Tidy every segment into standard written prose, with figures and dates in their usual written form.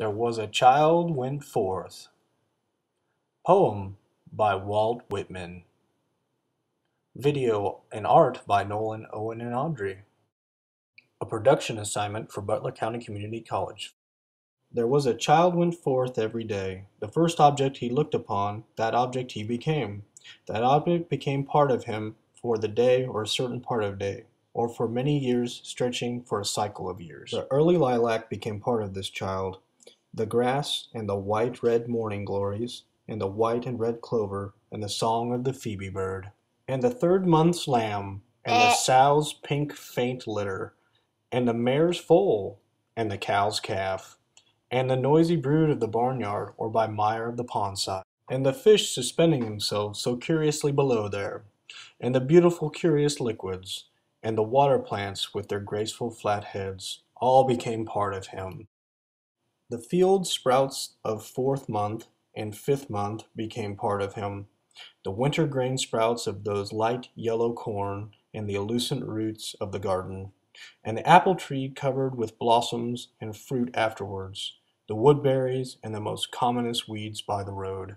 There was a child went forth. Poem by Walt Whitman. Video and art by Nolan, Owen, and Audrey. A production assignment for Butler County Community College. There was a child went forth every day. The first object he looked upon, that object he became. That object became part of him for the day or a certain part of day, or for many years stretching for a cycle of years. The early lilac became part of this child. The grass and the white-red morning glories, and the white and red clover, and the song of the phoebe bird, and the third month's lamb, and the sow's pink faint litter, and the mare's foal, and the cow's calf, and the noisy brood of the barnyard or by mire of the pondside, and the fish suspending themselves so curiously below there, and the beautiful curious liquids, and the water plants with their graceful flat heads, all became part of him. The field sprouts of fourth month and fifth month became part of him. The winter grain sprouts of those light yellow corn and the lucent roots of the garden, and the apple tree covered with blossoms and fruit afterwards, the woodberries and the most commonest weeds by the road,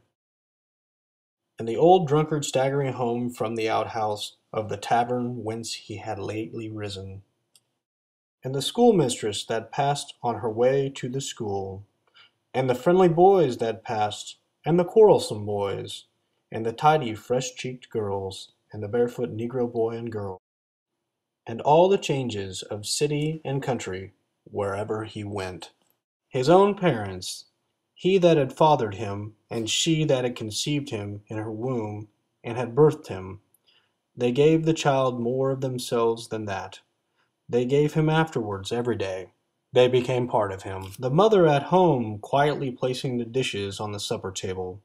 and the old drunkard staggering home from the outhouse of the tavern whence he had lately risen, and the schoolmistress that passed on her way to the school, and the friendly boys that passed, and the quarrelsome boys, and the tidy fresh-cheeked girls, and the barefoot negro boy and girl, and all the changes of city and country wherever he went. His own parents, he that had fathered him, and she that had conceived him in her womb, and had birthed him, they gave the child more of themselves than that. They gave him afterwards every day. They became part of him. The mother at home quietly placing the dishes on the supper table.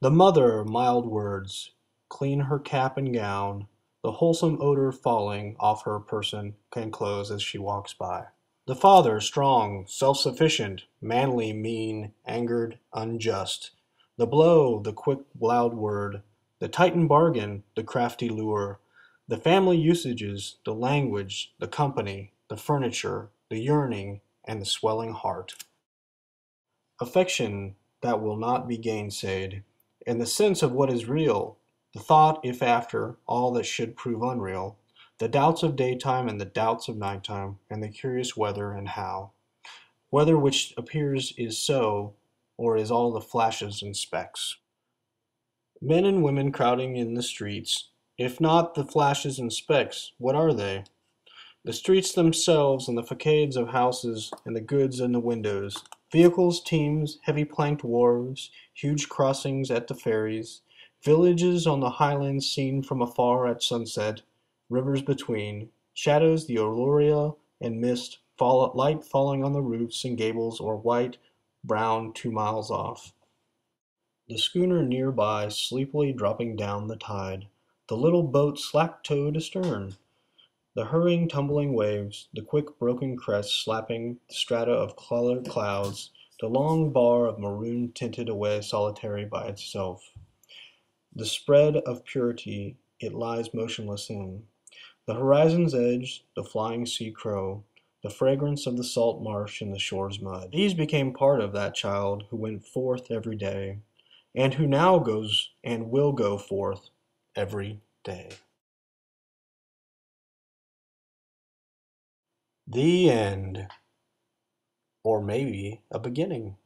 The mother, mild words, clean her cap and gown, the wholesome odor falling off her person and clothes as she walks by. The father, strong, self-sufficient, manly, mean, angered, unjust. The blow, the quick, loud word, the tightened bargain, the crafty lure, the family usages, the language, the company, the furniture, the yearning, and the swelling heart. Affection that will not be gainsaid, and the sense of what is real, the thought, if after, all that should prove unreal, the doubts of daytime and the doubts of nighttime, and the curious whether and how. Whether which appears is so, or is all the flashes and specks. Men and women crowding in the streets, if not the flashes and specks, what are they? The streets themselves and the facades of houses and the goods in the windows, vehicles, teams, heavy planked wharves, huge crossings at the ferries, villages on the highlands seen from afar at sunset, rivers between, shadows, the aureole and mist, light falling on the roofs and gables or white, brown 2 miles off. The schooner near by sleepily dropping down the tide, the little boat slack-towed astern, the hurrying tumbling waves, the quick broken crests slapping the strata of colored clouds, the long bar of maroon tinted away solitary by itself. The spread of purity it lies motionless in. The horizon's edge, the flying sea crow, the fragrance of the salt marsh and the shore's mud. These became part of that child who went forth every day, and who now goes and will go forth every day. The end. Or maybe a beginning.